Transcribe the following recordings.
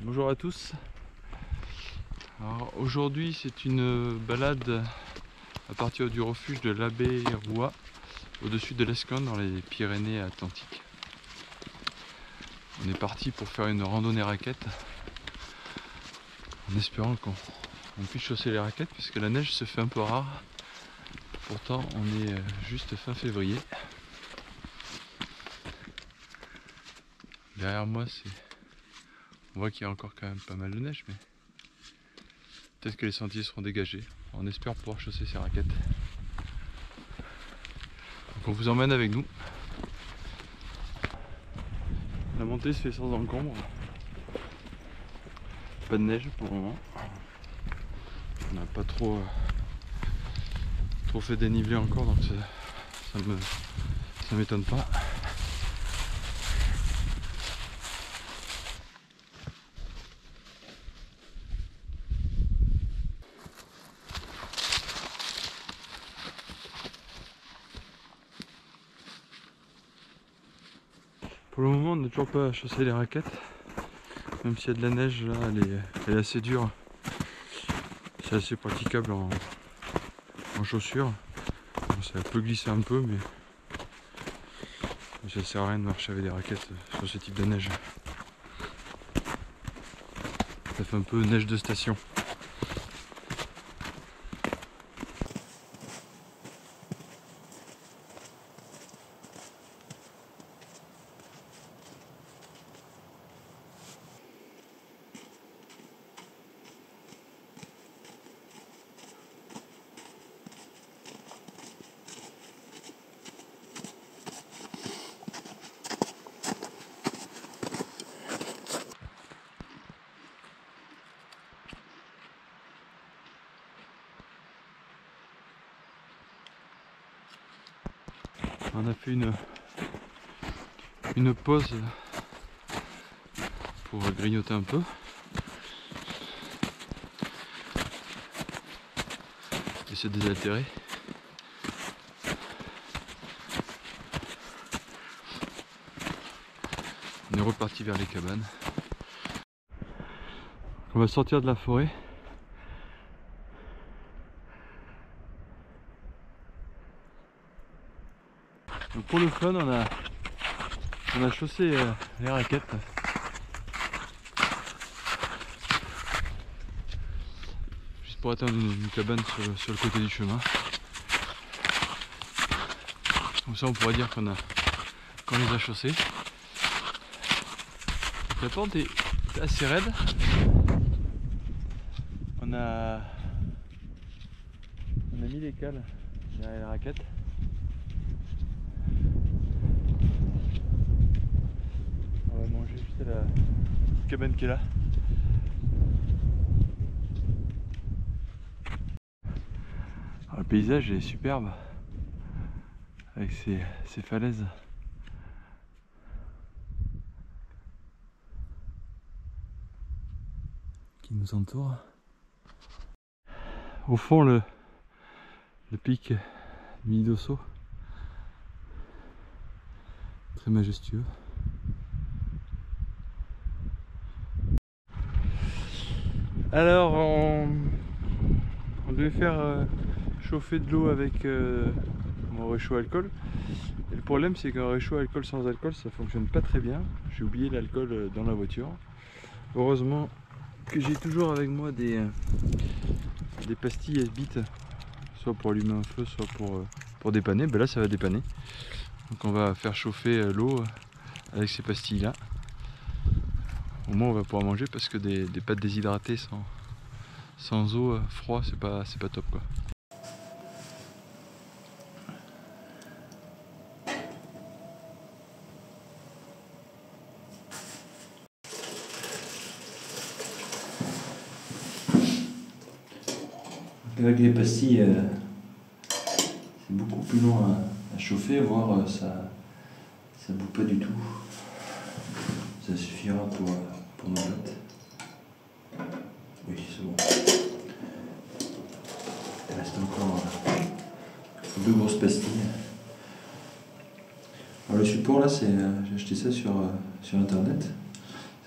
Bonjour à tous. Alors aujourd'hui c'est une balade à partir du refuge de l'Abbé Roua au-dessus de l'Escone dans les Pyrénées-Atlantiques. On est parti pour faire une randonnée raquette en espérant qu'on puisse chausser les raquettes puisque la neige se fait un peu rare. Pourtant on est juste fin février. Derrière moi on voit qu'il y a encore quand même pas mal de neige, mais peut-être que les sentiers seront dégagés. On espère pouvoir chausser ces raquettes. Donc on vous emmène avec nous. La montée se fait sans encombre. Pas de neige pour le moment. On n'a pas trop fait dénivelé encore, donc ça m'étonne pas. Pour le moment on n'a toujours pas chaussé les raquettes. Même s'il y a de la neige là, elle est assez dure. C'est assez praticable en chaussures. Bon, ça peut glisser un peu, mais ça sert à rien de marcher avec des raquettes sur ce type de neige. Ça fait un peu neige de station. On a fait une pause pour grignoter un peu. Et se désaltérer. On est reparti vers les cabanes. On va sortir de la forêt. Donc pour le fun, on a chaussé les raquettes. Juste pour atteindre une cabane sur le côté du chemin. Comme ça on pourrait dire qu'on les a chaussés. Donc la pente est assez raide. On a mis les cales derrière la raquette. On va manger juste à la cabane qui est là. Alors, le paysage est superbe avec ces falaises. Qui nous entourent. Au fond le pic Midosso, très majestueux. Alors on devait faire chauffer de l'eau avec mon réchaud alcool. Et le problème c'est qu'un réchaud alcool sans alcool ça fonctionne pas très bien. J'ai oublié l'alcool dans la voiture. Heureusement que j'ai toujours avec moi des pastilles S-Bit, soit pour allumer un feu, soit pour dépanner. Ben là ça va dépanner. Donc on va faire chauffer l'eau avec ces pastilles là. Au moins on va pouvoir manger parce que des pâtes déshydratées sans eau froid c'est pas top quoi. Avec les pastilles, c'est beaucoup plus long à chauffer, voire ça ne bout pas du tout. Ça suffira pour nos pâtes. Oui, c'est bon. Il reste encore 2 grosses pastilles. Alors le support là, j'ai acheté ça sur internet.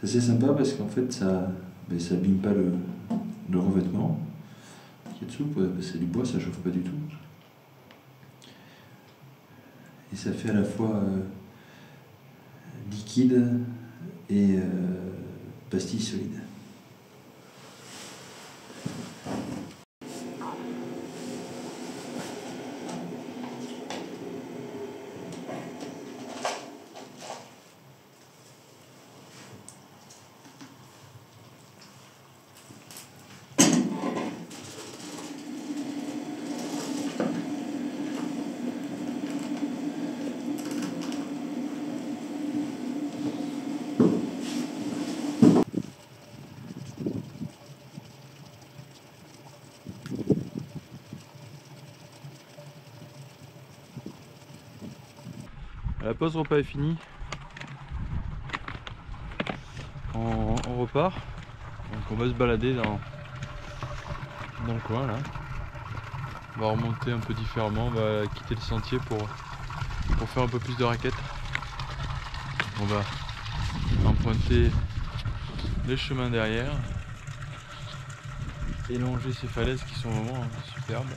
C'est assez sympa parce qu'en fait ça abîme pas le revêtement qui est dessous, c'est du bois, ça chauffe pas du tout. Et ça fait à la fois liquide et pastille solide. La pause repas est finie. On repart. Donc on va se balader dans le coin là. On va remonter un peu différemment, on va quitter le sentier pour faire un peu plus de raquettes. On va emprunter les chemins derrière et longer ces falaises qui sont vraiment superbes.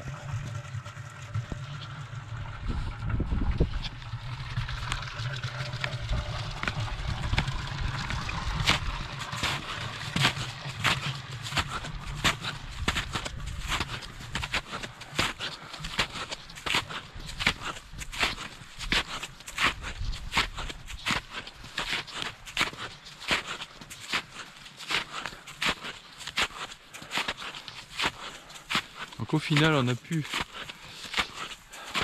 Donc au final on a pu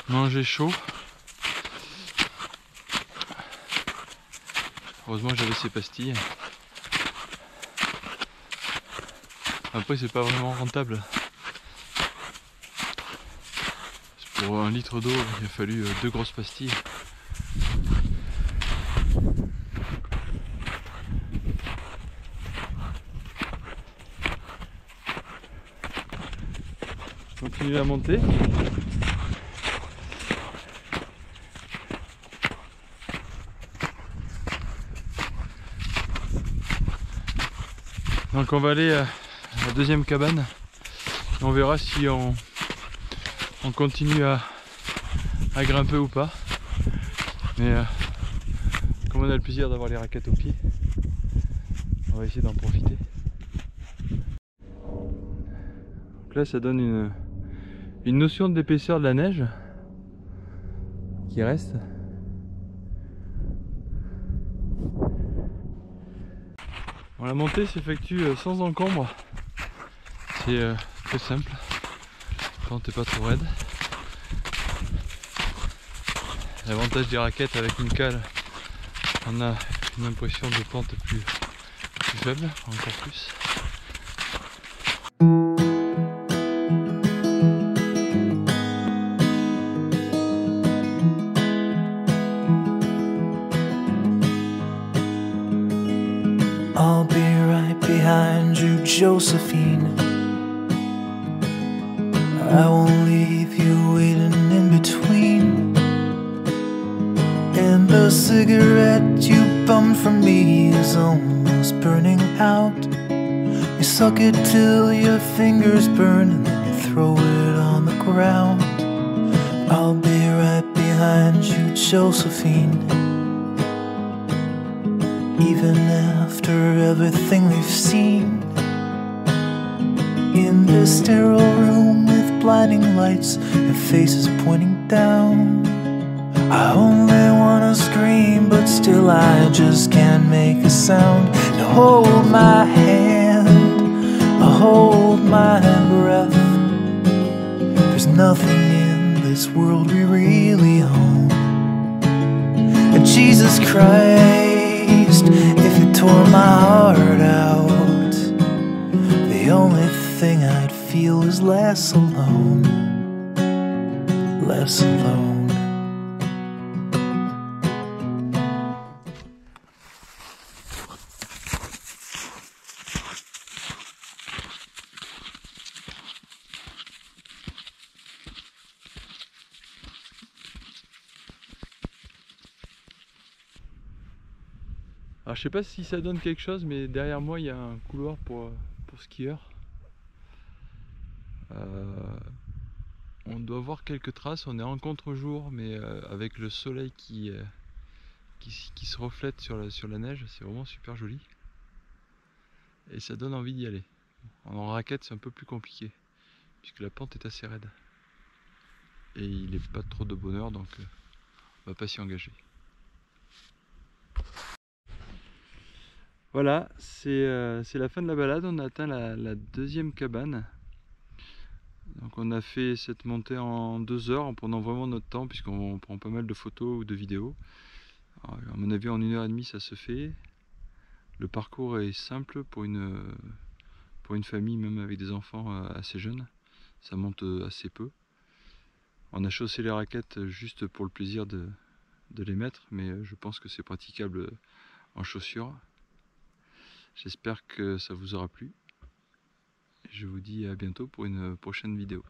manger chaud. Heureusement j'avais ces pastilles. Après c'est pas vraiment rentable. Pour 1 litre d'eau il a fallu 2 grosses pastilles. Continue à monter. Donc on va aller à la deuxième cabane. On verra si on continue à grimper ou pas. Mais comme on a le plaisir d'avoir les raquettes aux pieds, on va essayer d'en profiter. Donc là ça donne une notion d'épaisseur de la neige qui reste. Bon, la montée s'effectue sans encombre. C'est très simple. Quand t'es pas trop raide. L'avantage des raquettes avec une cale, on a une impression de pente plus faible, encore plus. I'll be right behind you, Josephine. I won't leave you waiting in between. And the cigarette you bummed from me is almost burning out. You suck it till your fingers burn and then you throw it on the ground. I'll be right behind you, Josephine. Even after everything we've seen, in this sterile room with blinding lights and faces pointing down, I only wanna scream, but still I just can't make a sound. Now hold my hand, hold my breath. There's nothing in this world we really own. And Jesus Christ, if you tore my heart out, the only thing I'd feel is less alone, less alone. Alors je sais pas si ça donne quelque chose, mais derrière moi il y a un couloir pour skieurs. On doit voir quelques traces, on est en contre-jour, mais avec le soleil qui se reflète sur la neige, c'est vraiment super joli. Et ça donne envie d'y aller. En raquette c'est un peu plus compliqué, puisque la pente est assez raide. Et il n'est pas trop de bonheur, donc on va pas s'y engager. Voilà, c'est la fin de la balade, on a atteint la deuxième cabane. Donc on a fait cette montée en 2 heures en prenant vraiment notre temps, puisqu'on prend pas mal de photos ou de vidéos. Alors, à mon avis en 1h30 ça se fait. Le parcours est simple pour une famille, même avec des enfants assez jeunes. Ça monte assez peu. On a chaussé les raquettes juste pour le plaisir de les mettre, mais je pense que c'est praticable en chaussures. J'espère que ça vous aura plu. Je vous dis à bientôt pour une prochaine vidéo.